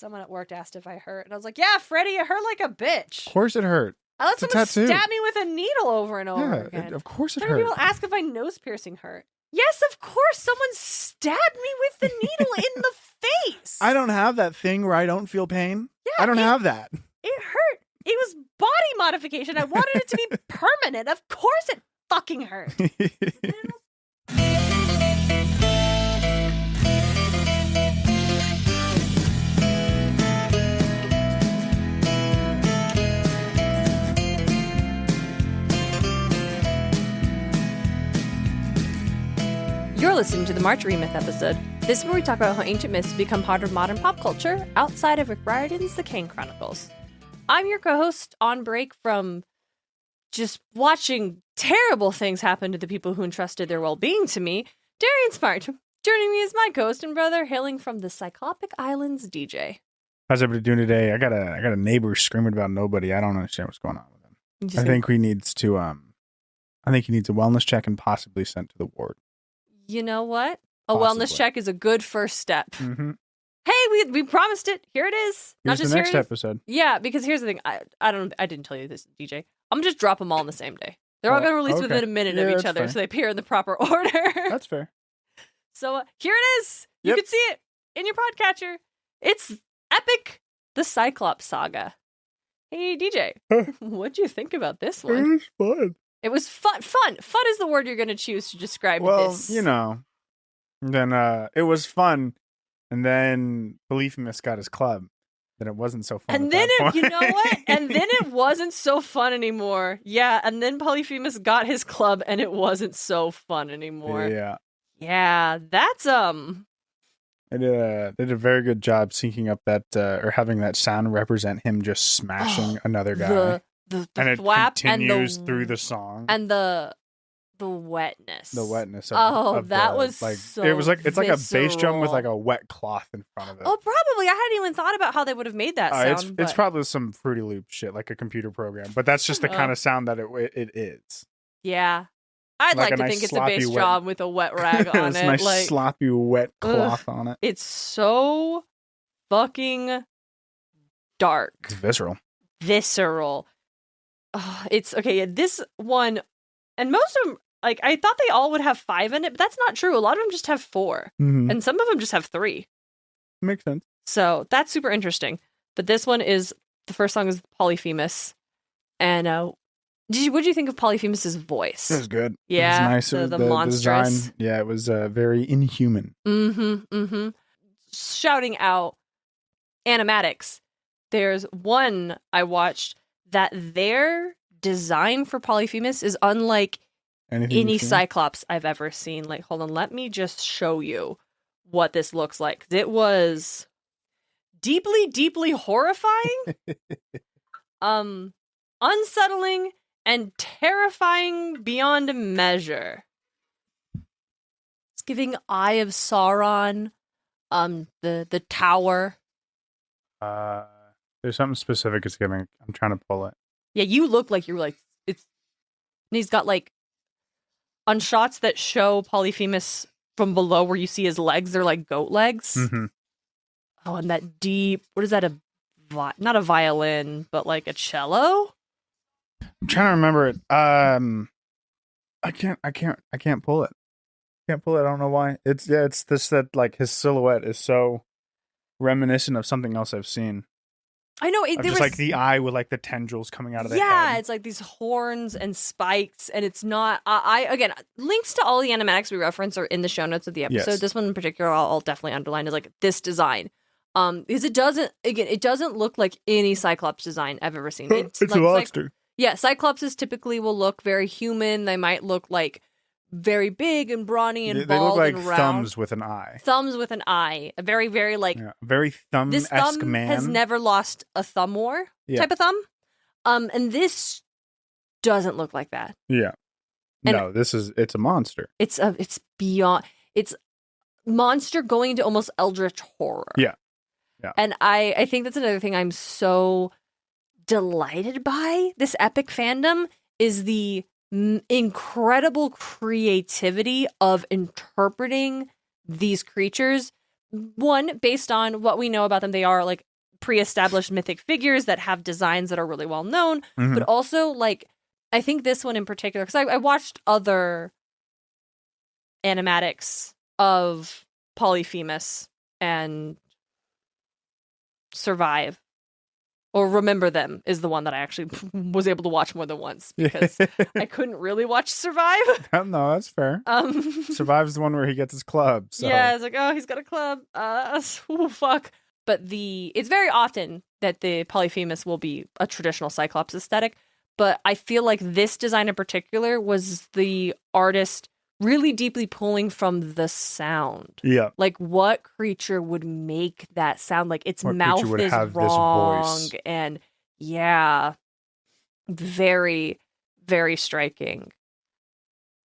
Someone at work asked if I hurt, and I was like, "Yeah, Freddie, it hurt like a bitch." Of course it hurt. I let someone stab me with a needle over and over again. Of course it hurt. hurt. People ask if my nose piercing hurt. Yes, of course. Someone stabbed me with the needle in the face. I don't have that thing where I don't feel pain. Yeah, I don't have that. It hurt. It was body modification. I wanted it to be permanent. Of course it fucking hurt. You're listening to the March ReMyth episode. This is where we talk about how ancient myths become part of modern pop culture outside of Rick Riordan's The Kane Chronicles. I'm your co-host on break from just watching terrible things happen to the people who entrusted their well-being to me, Darien Smartt. Joining me is my ghost and brother, hailing from the Cyclopic Islands, DJ. How's everybody doing today? I got a neighbor screaming about nobody. I don't understand what's going on with him. I think he needs a wellness check and possibly sent to the ward. You know what? A wellness check is a good first step. Mm-hmm. Hey, we promised it. Here it is. Here's the next episode. Yeah, because here's the thing. I didn't tell you this, DJ. I'm gonna just drop them all on the same day. They're all gonna release within a minute of each other, so they appear in the proper order. That's fair. So here it is. You can see it in your podcatcher. It's epic. The Cyclops Saga. Hey, DJ, what'd you think about this one? It was fun. It was fun. Fun is the word you're going to choose to describe this. Well, you know, then it was fun, and then Polyphemus got his club. Then it wasn't so fun. And then you know what? And then it wasn't so fun anymore. Yeah, and then Polyphemus got his club, and it wasn't so fun anymore. Yeah, that's They did a very good job syncing up that or having that sound represent him just smashing another guy. The and it continues through the song and the wetness. The wetness. That was like so it was like it's visceral. like a bass drum with like a wet cloth in front of it. Oh, probably. I hadn't even thought about how they would have made that sound. It's probably some Fruity Loop shit, like a computer program. But that's just the kind of sound that it is. Yeah, I'd like to think it's a bass drum with a wet rag on it's it. Nice like sloppy wet cloth on it. It's so fucking dark. It's visceral. It's okay. Yeah, this one, and most of them, like I thought they all would have 5 in it, but that's not true. A lot of them just have 4, and some of them just have 3. Makes sense. So that's super interesting. But this one is the first song is Polyphemus, and what did you think of Polyphemus's voice? It was good. Yeah, it was nice. The monstrous. Design, yeah, it was very inhuman. Shouting out Animatics. There's one I watched that their design for Polyphemus is unlike any Cyclops I've ever seen. Like, hold on, let me just show you what this looks like. It was deeply, deeply horrifying, unsettling, and terrifying beyond measure. It's giving Eye of Sauron, the tower. There's something specific it's giving. I'm trying to pull it. Yeah, you look like you're like it's. And he's got like on shots that show Polyphemus from below where you see his legs. They're like goat legs. Mm-hmm. Oh, and that deep. What is that? Not a violin, but like a cello. I'm trying to remember it. I can't pull it. I don't know why. It's this that like his silhouette is so reminiscent of something else I've seen. I know there was like the eye with like the tendrils coming out of the head. Yeah, it's like these horns and spikes, and it's not. I again, links to all the animatics we reference are in the show notes of the episode. Yes. This one in particular, I'll definitely underline is like this design. Because it doesn't look like any Cyclops design I've ever seen. It's like, a monster. Cyclopses typically will look very human. They might look like very big and brawny and they bald look like and round. thumbs with an eye. Thumbs with an eye. A very, very like very thumb-esque this thumb man. has never lost a thumb war type of thumb. And this doesn't look like that. Yeah. And no, it's a monster. It's beyond. It's monster going into almost eldritch horror. Yeah. And I think that's another thing I'm so delighted by this epic fandom is the incredible creativity of interpreting these creatures. One, based on what we know about them, they are like pre-established mythic figures that have designs that are really well known, Mhm. but also like I think this one in particular, because I watched other animatics of Polyphemus and Survive, or Remember Them is the one that I actually was able to watch more than once because I couldn't really watch Survive. No, that's fair. Survives the one where he gets his club. So. Yeah, it's like, oh, he's got a club. Oh, fuck. But it's very often that the Polyphemus will be a traditional Cyclops aesthetic. But I feel like this design in particular was the artist really deeply pulling from the sound. Yeah. Like, what creature would make that sound? Like, its What mouth creature would is have wrong. this voice? And yeah, very, very striking.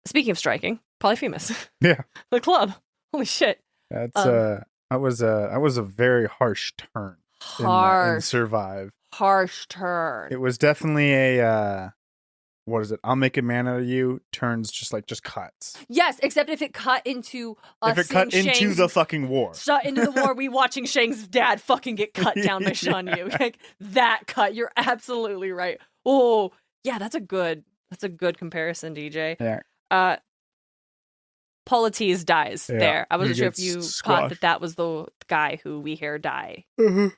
Speaking of striking, Polyphemus. Yeah. The club. Holy shit. That's that was a very harsh turn in Survive. Harsh turn. It was definitely a what is it? I'll make a man out of you. Turns just cuts. Yes, except if it cut into if it cut into the fucking war. Shut into the war. We watching Shang's dad fucking get cut down by Shan Yu. Like that cut. You're absolutely right. Oh yeah, that's a good comparison, DJ. Yeah. Polites dies there. I wasn't sure if you caught that was the guy who we hear die. Mm-hmm.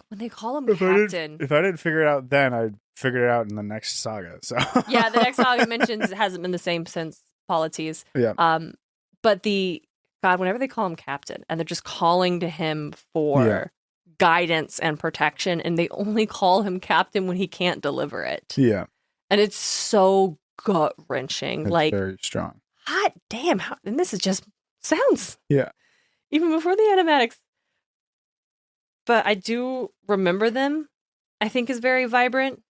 When they call him Captain. If I didn't figure it out then, I'd figure it out in the next saga. So yeah, the next saga mentions it hasn't been the same since Polites. Yeah. But whenever they call him Captain and they're just calling to him for guidance and protection, and they only call him Captain when he can't deliver it. Yeah. And it's so gut wrenching. Like very strong. Hot damn! And this is just sounds. Yeah. Even before the animatics. But I do remember them. I think is very vibrant,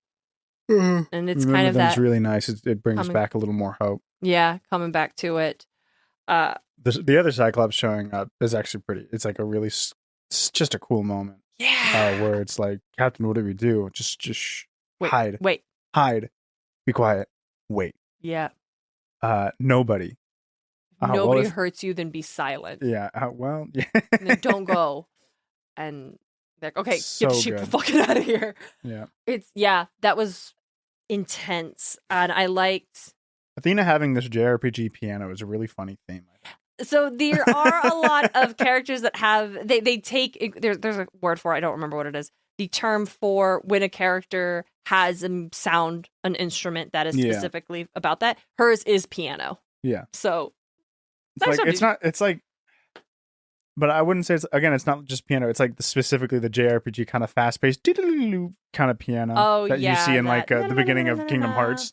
and it's Remember kind of Them's that really nice. It brings back a little more hope. Yeah, coming back to it. The other Cyclops showing up is actually pretty. It's like a really, it's just a cool moment. Yeah. Where it's like, Captain, what do we do? Just hide. Wait. Hide. Be quiet. Wait. Yeah. Nobody. Nobody hurts you, then be silent. Yeah. Well, yeah. And then don't go. And they're like, okay, get the sheep fucking out of here. Yeah. That was intense. And I liked Athena having this JRPG piano is a really funny theme. So there are a lot of characters that have they take there's a word for it, I don't remember what it is. The term for when a character has an instrument that is specifically about that. Hers is piano. Yeah. So it's like but I wouldn't say it's not just piano. It's like specifically the JRPG kind of fast paced kind of piano that you see in the beginning of Kingdom Hearts.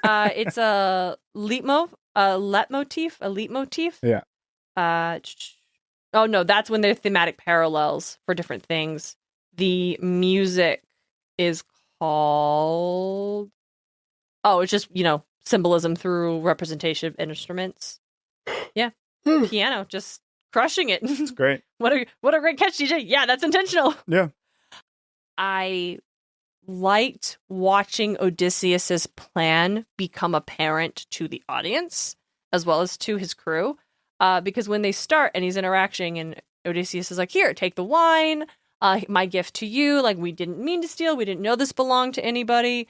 It's a leitmotif. Yeah. Oh no, that's when they're thematic parallels for different things. The music is called it's just, symbolism through representation of instruments. Yeah. Piano, just crushing it. It's great. What a great catch, DJ. Yeah, that's intentional. Yeah. I liked watching Odysseus's plan become apparent to the audience as well as to his crew, because when they start and he's interacting and Odysseus is like, here, take the wine, my gift to you, like we didn't mean to steal, we didn't know this belonged to anybody,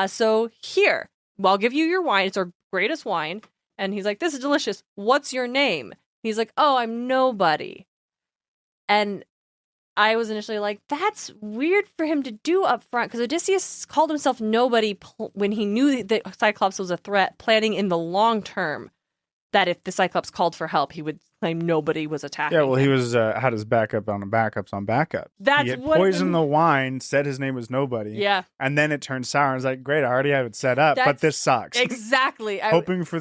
so here, I'll give you your wine, it's our greatest wine. And he's like, this is delicious, what's your name? He's like, oh, I'm nobody. And I was initially like, that's weird for him to do up front, because Odysseus called himself nobody when he knew that Cyclops was a threat, planning in the long term that if the Cyclops called for help, he would claim nobody was attacking him. He was had his backup on backups on backups. That's he had poisoned the wine, said his name was nobody. Yeah. And then it turned sour. I was like, great, I already have it set up, but this sucks. Exactly. Planning for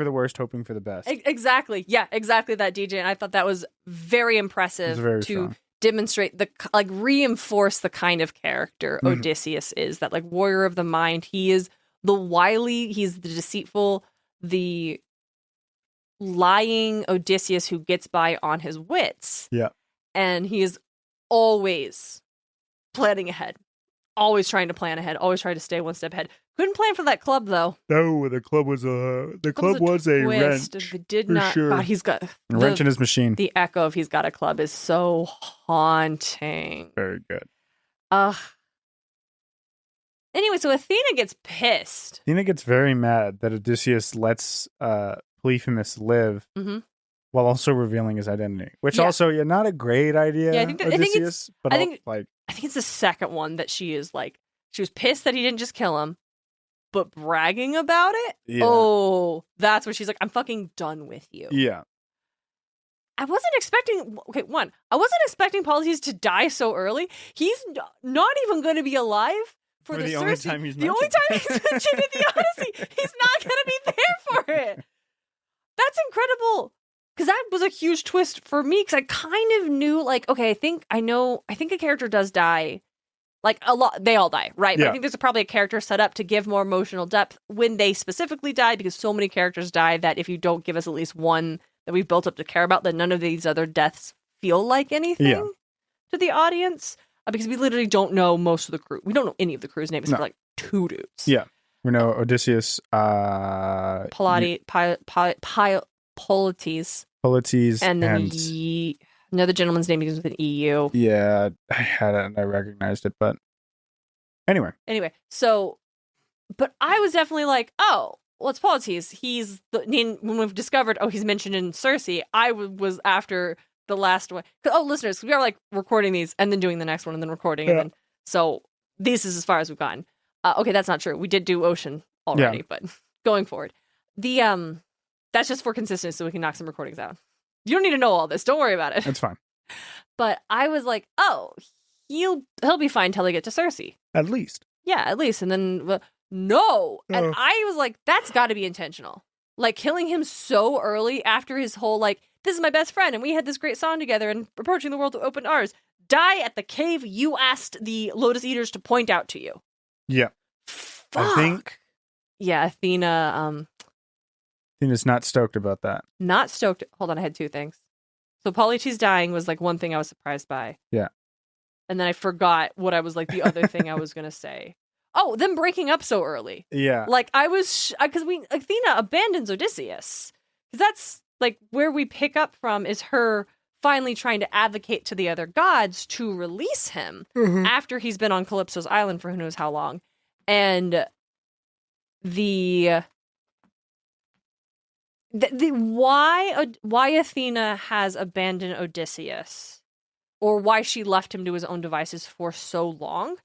the worst, hoping for the best. Exactly. Yeah, exactly that, DJ. And I thought that was very impressive to strong. Demonstrate reinforce the kind of character Odysseus is, that warrior of the mind. He is the wily, he's the deceitful, the lying Odysseus who gets by on his wits. Yeah. And he is always planning ahead. always trying to plan ahead, always trying to stay one step ahead. Couldn't plan for that club though. No, the club was a wrench. It did for not. sure. God, he's got A wrench in his machine. The echo of he's got a club is so haunting. Very good. Anyway, so Athena gets pissed. Athena gets very mad that Odysseus lets Polyphemus live, while also revealing his identity. Which also, not a great idea. Yeah, I think Odysseus, I think it's the second one that she is like, she was pissed that he didn't just kill him, but bragging about it. Yeah. Oh, that's what she's like. I'm fucking done with you. Yeah. I wasn't expecting. Okay, I wasn't expecting Polydeuces to die so early. He's not even going to be alive. For the only time he's mentioned in the Odyssey, he's not going to be there for it. That's incredible. Because that was a huge twist for me. Because I kind of knew, like, okay, I think a character does die. Like, a lot, they all die, right? Yeah. But I think there's probably a character set up to give more emotional depth when they specifically die, because so many characters die that if you don't give us at least one that we've built up to care about, then none of these other deaths feel like anything to the audience. Because we literally don't know most of the crew. We don't know any of the crew's names for like 2 dudes. Yeah. We know Odysseus, Polites, and then another gentleman's name begins with an EU. Yeah, I had it and I recognized it, but anyway. So, but I was definitely like, oh, well, it's Polites. He's when we've discovered, he's mentioned in Circe. I was after the last one. Listeners, we are like recording these and then doing the next one and then recording. And then, so this is as far as we've gotten. Okay, that's not true. We did do Ocean already, but going forward, that's just for consistency so we can knock some recordings out. You don't need to know all this. Don't worry about it. That's fine. But I was like, he'll be fine till they get to Circe. At least. Yeah, at least. And then, no. And I was like, that's got to be intentional. Like, killing him so early after his whole, like, this is my best friend, and we had this great song together, and approaching the world with open arms. Die at the cave you asked the Lotus Eaters to point out to you. Yeah. Fuck. I think. Yeah, Athena's not stoked about that. Not stoked. Hold on, I had 2 things. So Polites dying was, like, one thing I was surprised by. Yeah. And then I forgot what I was, like, the other thing I was going to say. Oh, them breaking up so early. Yeah. Like, I was... Because Athena abandons Odysseus. Because that's... like, where we pick up from is her finally trying to advocate to the other gods to release him after he's been on Calypso's island for who knows how long. And why Athena has abandoned Odysseus, or why she left him to his own devices for so long,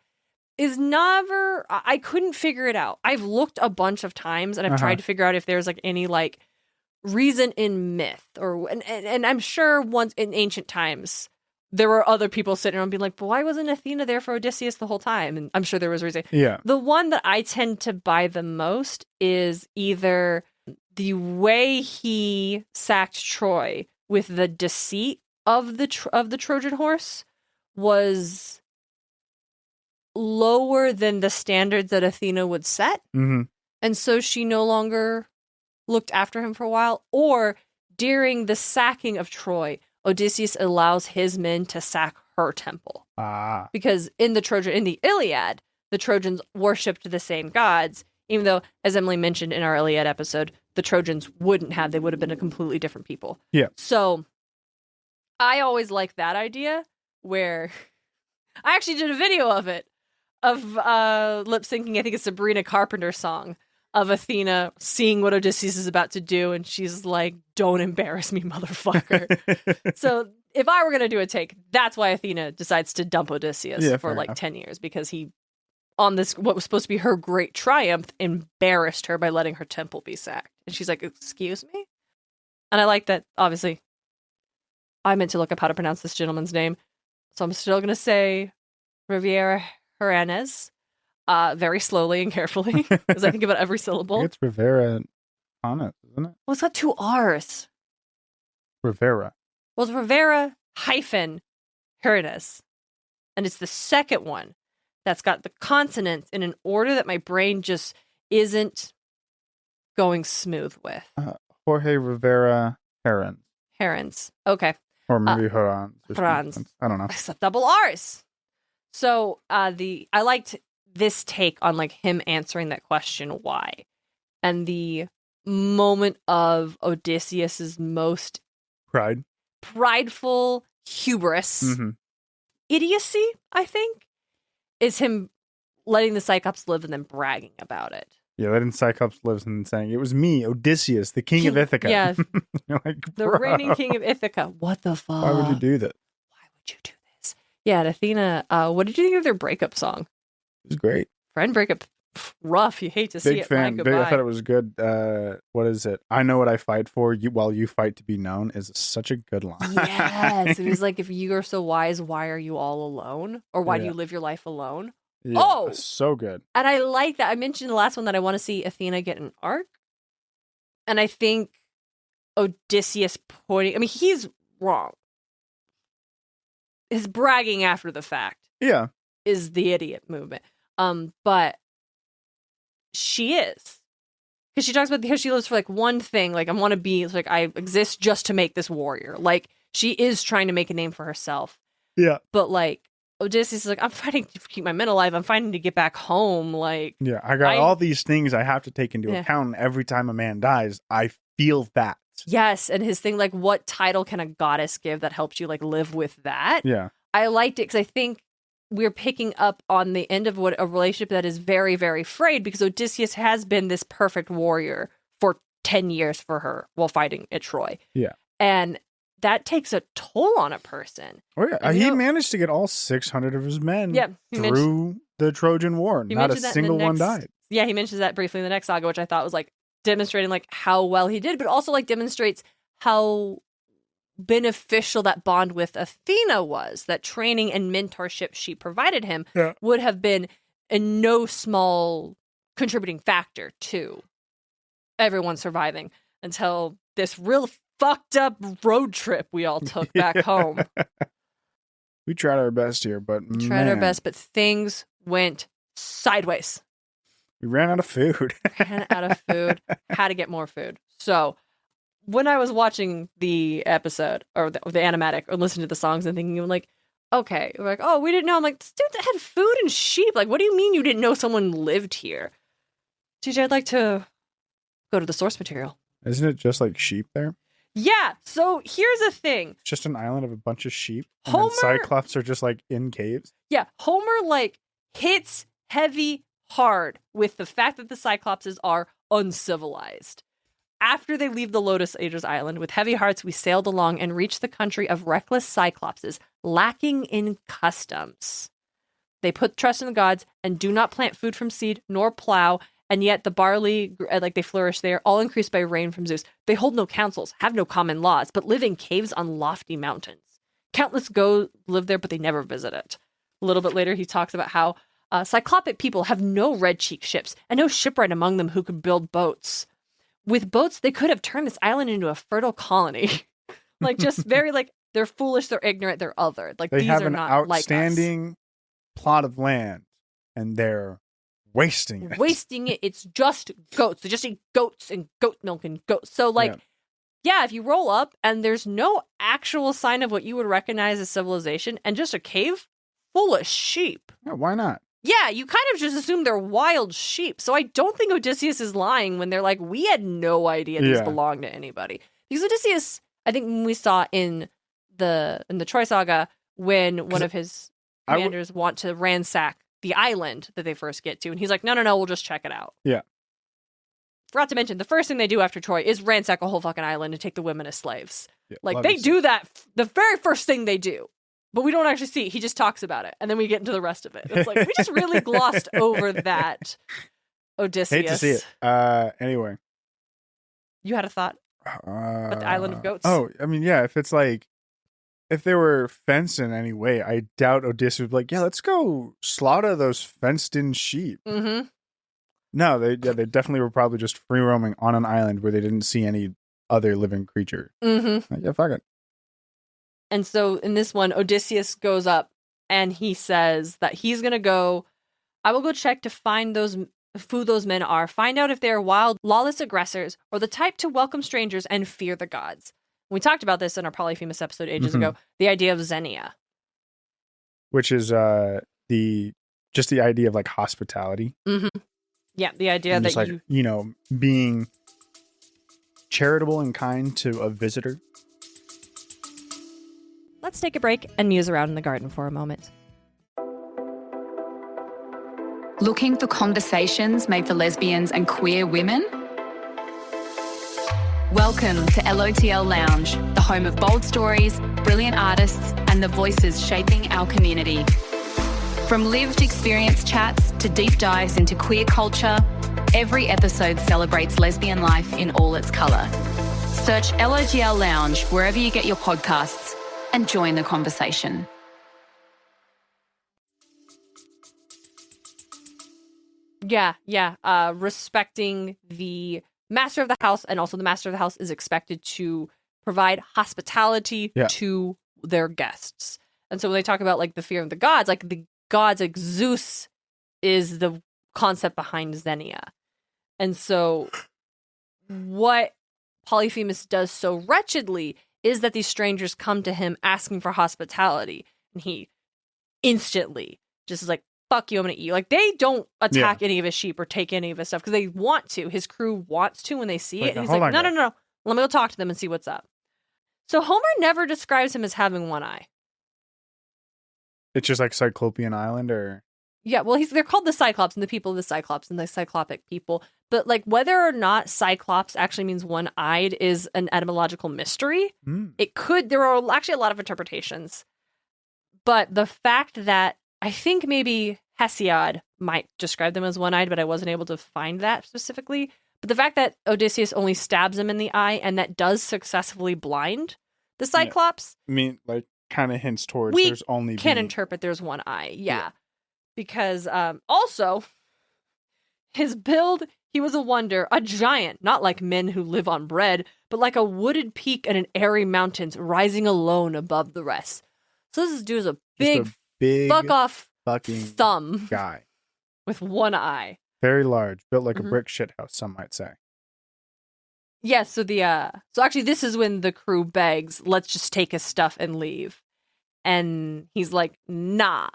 is never... I couldn't figure it out. I've looked a bunch of times, and I've tried to figure out if there's, like, any, like, reason in myth, and I'm sure once in ancient times there were other people sitting around being like, but why wasn't Athena there for Odysseus the whole time? And I'm sure there was a reason. Yeah. The one that I tend to buy the most is either the way he sacked Troy with the deceit of the Trojan horse was lower than the standards that Athena would set, and so she no longer looked after him for a while. Or during the sacking of Troy, Odysseus allows his men to sack her temple. Because in the Iliad, the Trojans worshipped the same gods, even though, as Emily mentioned in our Iliad episode, the Trojans wouldn't have. They would have been a completely different people. Yeah. So I always like that idea, where I actually did a video of it, of lip syncing, I think it's Sabrina Carpenter's song, of Athena seeing what Odysseus is about to do, and she's like, don't embarrass me, motherfucker. So if I were going to do a take, that's why Athena decides to dump Odysseus for like 10 years, because he, on this, what was supposed to be her great triumph, embarrassed her by letting her temple be sacked. And she's like, excuse me? And I like that, obviously, I meant to look up how to pronounce this gentleman's name, so I'm still going to say Riviera Herenes. Very slowly and carefully, because I think about every syllable. It's Rivera on it, isn't it? Well, it's got 2 R's. Rivera. Well, it's Rivera hyphen Herenes. And it's the second one that's got the consonants in an order that my brain just isn't going smooth with. Jorge Rivera Herons. Herons. Okay. Or maybe Herons. Herons. I don't know. Except double R's. So I liked this take on like him answering that question why, and the moment of Odysseus's most prideful hubris, idiocy, I think, is him letting the Cyclops live and then bragging about it. Yeah, letting Cyclops live and saying, it was me, Odysseus, the king of Ithaca. Yeah. Like, the reigning king of Ithaca. What the fuck? Why would you do that? Why would you do this? Yeah, and Athena, what did you think of their breakup song? It was great. Friend breakup, rough. You hate to see Big it. fan. Big, I thought it was good. What is it? I know what I fight for, you while you fight to be known is such a good line. Yes. It was like, if you are so wise, why are you all alone? Or why do you live your life alone? Yeah, so good. And I like that. I mentioned in the last one that I want to see Athena get an arc. And I think Odysseus pointing, I mean, he's wrong. His bragging after the fact is the idiot movement. But she is. Because she talks about here she lives for like one thing, like I want to be, like I exist just to make this warrior. Like she is trying to make a name for herself. Yeah. But like Odysseus is like, I'm fighting to keep my men alive. I'm fighting to get back home. Like, yeah, I got all these things I have to take into account. And every time a man dies, I feel that. Yes, and his thing, like, what title can a goddess give that helps you like live with that? Yeah, I liked it because I think we're picking up on the end of what a relationship that is very, very frayed because Odysseus has been this perfect warrior for 10 years for her while fighting at Troy. Yeah, and that takes a toll on a person. Oh yeah, and, he managed to get all 600 of his men through the Trojan War. Not a single one died. Yeah, he mentions that briefly in the next saga, which I thought was like demonstrating like how well he did, but also like demonstrates how beneficial that bond with Athena was. That training and mentorship she provided him would have been in no small contributing factor to everyone surviving until this real fucked up road trip we all took back home. We tried our best here, but things went sideways. We ran out of food. Had to get more food. So when I was watching the episode or the animatic or listening to the songs and thinking, like, okay, we're like, oh, we didn't know. I'm like, this dude had food and sheep. Like, what do you mean you didn't know someone lived here? TJ, I'd like to go to the source material. Isn't it just like sheep there? Yeah, so here's the thing. It's just an island of a bunch of sheep. And then Cyclops are just like in caves. Yeah, Homer like hits heavy hard with the fact that the Cyclopses are uncivilized. After they leave the Lotus Eaters Island, with heavy hearts we sailed along and reached the country of reckless Cyclopses, lacking in customs. They put trust in the gods and do not plant food from seed nor plow. And yet the barley, like they flourish there, all increased by rain from Zeus. They hold no councils, have no common laws, but live in caves on lofty mountains. Countless go live there, but they never visit it. A little bit later, he talks about how Cyclopic people have no red-cheeked ships and no shipwright among them who could build boats. With boats, they could have turned this island into a fertile colony. Like, just very, like, they're foolish, they're ignorant, they're othered. Like, they these have are an not outstanding like us. Plot of land, and they're wasting it. It's just goats. They just eat goats and goat milk and goats. So, like, yeah, if you roll up and there's no actual sign of what you would recognize as civilization and just a cave full of sheep. Yeah, why not? Yeah, you kind of just assume they're wild sheep. So I don't think Odysseus is lying when they're like, we had no idea these belonged to anybody. Because Odysseus, I think when we saw in the Troy Saga, when one of his commanders want to ransack the island that they first get to, and he's like, no, we'll just check it out. Yeah. Forgot to mention, the first thing they do after Troy is ransack a whole fucking island and take the women as slaves. Yeah, like, they do that, the very first thing they do. But we don't actually see it. He just talks about it. And then we get into the rest of it. It's like, we just really glossed over that, Odysseus. Hate to see it. Anyway. You had a thought about the Island of Goats? Oh, I mean, yeah, if it's like, if they were fenced in any way, I doubt Odysseus would be like, yeah, let's go slaughter those fenced-in sheep. Mm-hmm. No, they definitely were probably just free roaming on an island where they didn't see any other living creature. Mm-hmm. Like, yeah, fuck it. And so in this one, Odysseus goes up and he says that he's going to go, I will go check to find who those men are, find out if they are wild, lawless aggressors, or the type to welcome strangers and fear the gods. We talked about this in our Polyphemus episode ages ago, the idea of Xenia. Which is the idea of like hospitality. Yeah, the idea And that just like, you know, being charitable and kind to a visitor. Let's take a break and muse around in the garden for a moment. Looking for conversations made for lesbians and queer women? Welcome to LOTL Lounge, the home of bold stories, brilliant artists, and the voices shaping our community. From lived experience chats to deep dives into queer culture, every episode celebrates lesbian life in all its colour. Search LOTL Lounge wherever you get your podcasts and join the conversation. Yeah. Respecting the master of the house, and also the master of the house is expected to provide hospitality to their guests. And so when they talk about like the fear of the gods, like the gods, like Zeus is the concept behind Xenia. And so what Polyphemus does so wretchedly is that these strangers come to him asking for hospitality, and he instantly just is like, fuck you, I'm gonna eat you. Like, they don't attack any of his sheep or take any of his stuff because they want to. His crew wants to when they see it. And he's like, no. Let me go talk to them and see what's up. So Homer never describes him as having one eye. It's just like Cyclopean Island, or yeah, well, they're called the Cyclops, and the people of the Cyclops and the Cyclopic people. But like whether or not Cyclops actually means one-eyed is an etymological mystery. It could. There are actually a lot of interpretations, but the fact that I think maybe Hesiod might describe them as one-eyed, but I wasn't able to find that specifically. But the fact that Odysseus only stabs him in the eye, and that does successfully blind the Cyclops. I mean, like, kind of hints towards we there's only can interpret there's one eye. Yeah. Because also his build, he was a wonder, a giant, not like men who live on bread, but like a wooded peak and an airy mountains rising alone above the rest. So this dude is a big fuck off fucking thumb guy with one eye. Very large, built like a brick shithouse, some might say. Yeah, so so actually this is when the crew begs, let's just take his stuff and leave. And he's like, nah.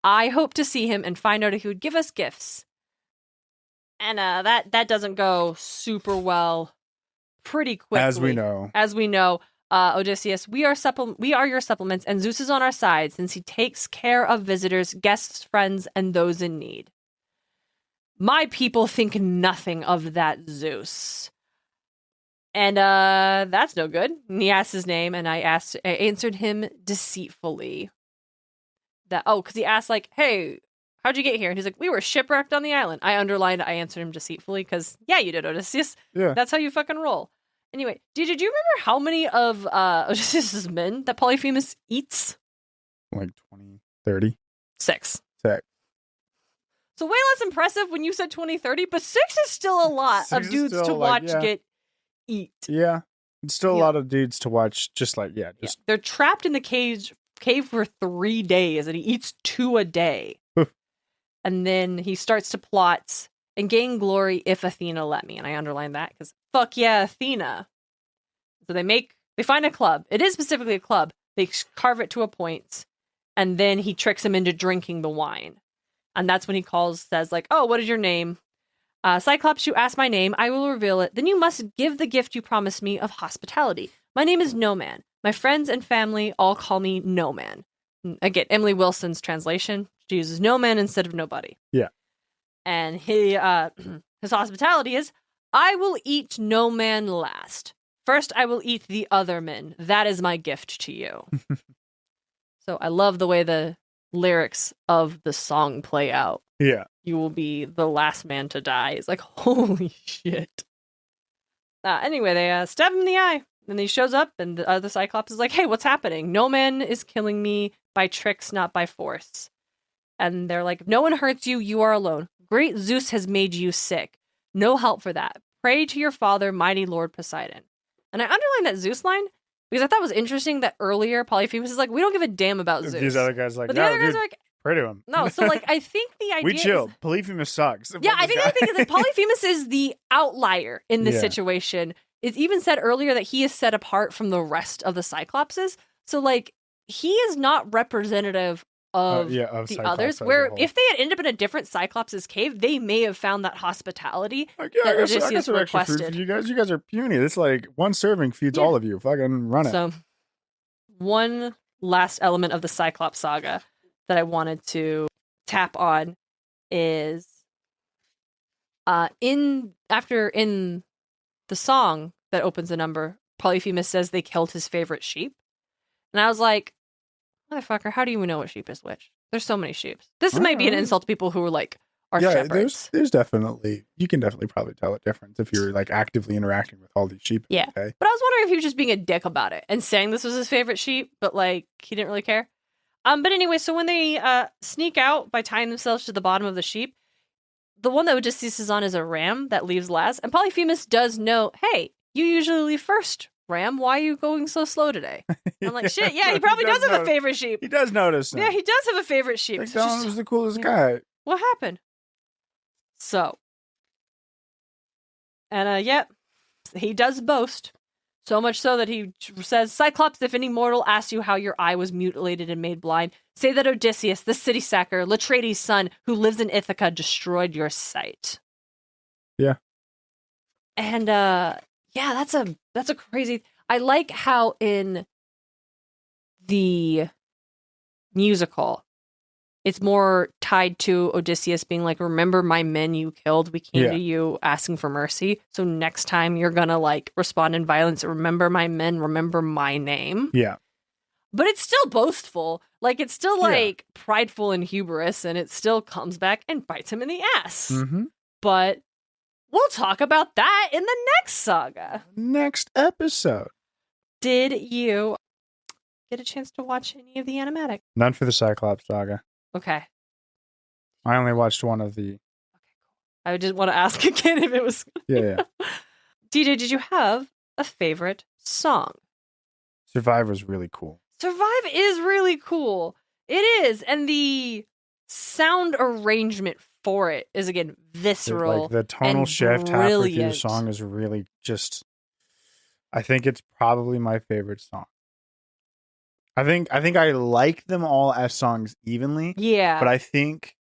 I hope to see him and find out if he would give us gifts. And that doesn't go super well pretty quickly. As we know, Odysseus, we are your supplements, and Zeus is on our side since he takes care of visitors, guests, friends, and those in need. My people think nothing of that, Zeus. And that's no good. And he asked his name, and I answered him deceitfully. Because he asked, like, hey, how'd you get here? And he's like, we were shipwrecked on the island. I answered him deceitfully, because, yeah, you did, Odysseus. Yeah. That's how you fucking roll. Anyway, did you remember how many of Odysseus' men that Polyphemus eats? Like 20, 30? 6. 6. So way less impressive when you said 20, 30, but 6 is still a lot of dudes to watch get eat. Yeah. It's still a lot of dudes to watch, just like, They're trapped in the cave for 3 days, and he eats 2 a day. And then he starts to plot and gain glory if Athena let me. And I underline that because fuck yeah, Athena. So they find a club. It is specifically a club. They carve it to a point, and then he tricks him into drinking the wine. And that's when he says like, oh, what is your name? Cyclops, you ask my name. I will reveal it. Then you must give the gift you promised me of hospitality. My name is No Man. My friends and family all call me No Man. Again, Emily Wilson's translation. She uses No Man instead of nobody. Yeah. And his hospitality is, I will eat no man last. First, I will eat the other men. That is my gift to you. So I love the way the lyrics of the song play out. Yeah. You will be the last man to die. It's like, holy shit. Anyway, they stab him in the eye. And he shows up, and the other Cyclops is like, hey, what's happening? No man is killing me by tricks, not by force. And they're like, if no one hurts you, you are alone. Great Zeus has made you sick. No help for that. Pray to your father, mighty Lord Poseidon. And I underlined that Zeus line because I thought it was interesting that earlier Polyphemus is like, we don't give a damn about Zeus. These other guys are like, but the other guys are like, pray to him. No, so like I think the idea we chill. Polyphemus sucks. Yeah, I think the thing is that Polyphemus is the outlier in this situation. It's even said earlier that he is set apart from the rest of the Cyclopses. So like he is not representative of of the Cyclops others. as a Where whole. if they had ended up in a different Cyclops' cave, they may have found that hospitality Like, yeah, that I got Odysseus some extra food for requested. you guys. You guys are puny. It's like one serving feeds Yeah. all of you. Fucking run it. So, one last element of the Cyclops saga that I wanted to tap on is in the song that opens the number, Polyphemus says they killed his favorite sheep. And I was like, motherfucker, how do you know what sheep is which? There's so many sheep. This might be an insult to people who are shepherds. There's definitely, you can definitely probably tell a difference if you're like actively interacting with all these sheep. Yeah. Okay? But I was wondering if he was just being a dick about it and saying this was his favorite sheep, but like he didn't really care. But anyway, so when they sneak out by tying themselves to the bottom of the sheep, the one that Odysseus is on is a ram that leaves last. And Polyphemus does know, hey, you usually leave first, ram. Why are you going so slow today? And I'm like, shit, yeah, he probably does have a favorite sheep. He does notice. Yeah, he does have a favorite sheep. Like, So Nolan was the coolest guy. what happened? So, and he does boast. So much so that he says, Cyclops, if any mortal asks you how your eye was mutilated and made blind, say that Odysseus, the city sacker, Latreides' son, who lives in Ithaca, destroyed your sight. Yeah. And that's a crazy. I like how in the musical, it's more tied to Odysseus being like, remember my men you killed? We came to you asking for mercy. So next time you're going to like respond in violence. Remember my men, remember my name. Yeah. But it's still boastful. Like it's still like prideful and hubris. And it still comes back and bites him in the ass. Mm-hmm. But we'll talk about that in the next saga. Next episode. Did you get a chance to watch any of the animatic? None for the Cyclops saga. Okay. I only watched one of the. I just want to ask again if it was. Yeah. DJ, did you have a favorite song? Survive was really cool. Survive is really cool. It is. And the sound arrangement for it is, again, visceral. Like the tonal shift halfway through the song is really just. I think it's probably my favorite song. I think I like them all as songs evenly. Yeah. But I think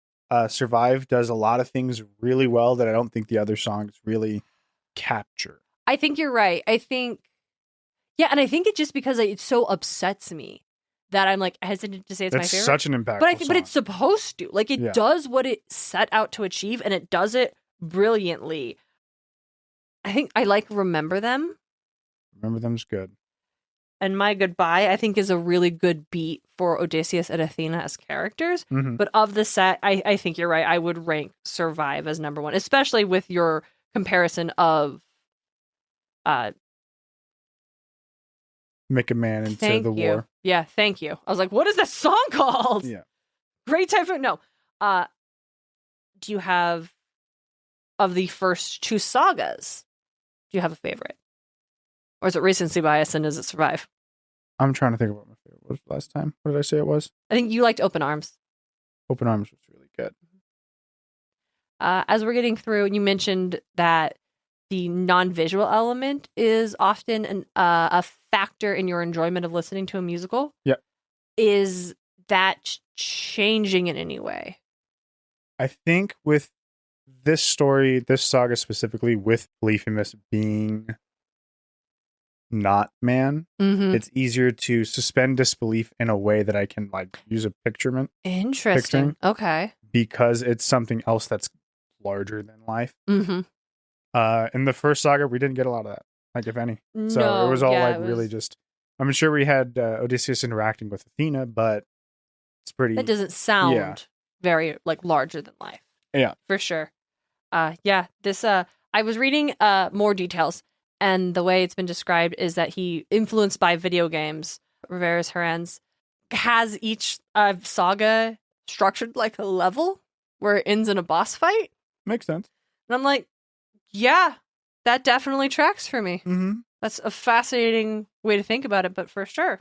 Survive does a lot of things really well that I don't think the other songs really capture. I think you're right. I think it just because it so upsets me that I'm like hesitant to say it's my favorite. It's such an impactful song. But it's supposed to. Like it does what it set out to achieve, and it does it brilliantly. I think I like Remember Them. Remember Them's good. And My Goodbye, I think, is a really good beat for Odysseus and Athena as characters. Mm-hmm. But of the set, I think you're right. I would rank Survive as number one, especially with your comparison of Make a Man into the War. Yeah, thank you. I was like, what is that song called? Yeah. Great Typhoon. No. Do you have, of the first two sagas, do you have a favorite? Or is it recency bias and does it survive? I'm trying to think of what my favorite was last time. What did I say it was? I think you liked Open Arms. Open Arms was really good. As we're getting through, you mentioned that the non-visual element is often a factor in your enjoyment of listening to a musical. Yeah. Is that changing in any way? I think with this story, this saga specifically, with Polyphemus being not man, it's easier to suspend disbelief in a way that I can like use a picturing. Interesting. Okay. Because it's something else that's larger than life. Mm-hmm. In the first saga, we didn't get a lot of that, like if any. So No, it was all yeah, really just. I'm sure we had Odysseus interacting with Athena, but it's pretty. That doesn't sound very like larger than life. Yeah, for sure. This I was reading more details, and the way it's been described is that he, influenced by video games, Rivera's Herans, has each saga structured like a level where it ends in a boss fight. Makes sense. And I'm like, yeah, that definitely tracks for me. Mm-hmm. That's a fascinating way to think about it, but for sure.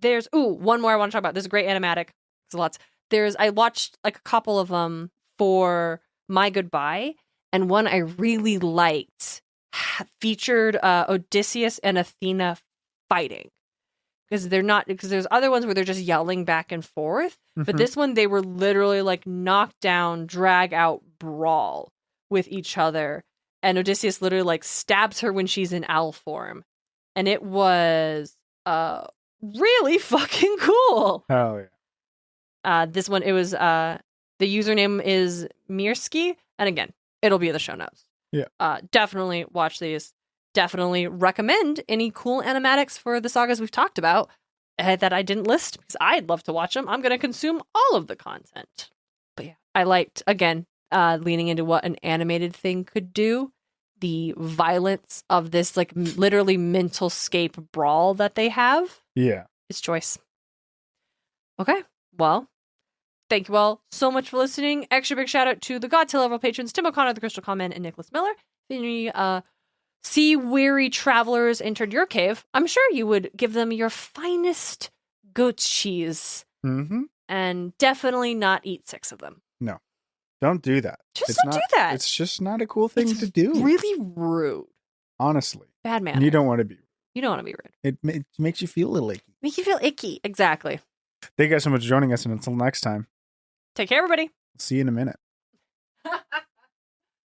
There's one more I want to talk about. There's a great animatic. There's lots. I watched like a couple of them for My Goodbye, and one I really liked featured Odysseus and Athena fighting. because there's other ones where they're just yelling back and forth, but Mhm. this one they were literally like knockdown, drag out brawl with each other, and Odysseus literally like stabs her when she's in owl form, and it was really fucking cool. Hell yeah. This one, it was the username is Mirsky, and again, it'll be in the show notes. Yeah. Definitely watch these. Definitely recommend any cool animatics for the sagas we've talked about that I didn't list because I'd love to watch them. I'm going to consume all of the content. But yeah, I liked, again, leaning into what an animated thing could do. The violence of this, like, literally mental scape brawl that they have. Yeah. It's choice. Okay, well, thank you all so much for listening. Extra big shout out to the Godtail level patrons, Tim O'Connor, the Crystal Comment, and Nicholas Miller. If any sea-weary travelers entered your cave, I'm sure you would give them your finest goat cheese. Mm-hmm. And definitely not eat 6 of them. No. Don't do that. Just It's don't not, do that. It's just not a cool thing It's to do. really rude. Honestly. Bad man. And you don't want to be. You don't want to be rude. It makes you feel a little icky. Make you feel icky. Exactly. Thank you guys so much for joining us, and until next time, Take care, everybody. see you in a minute.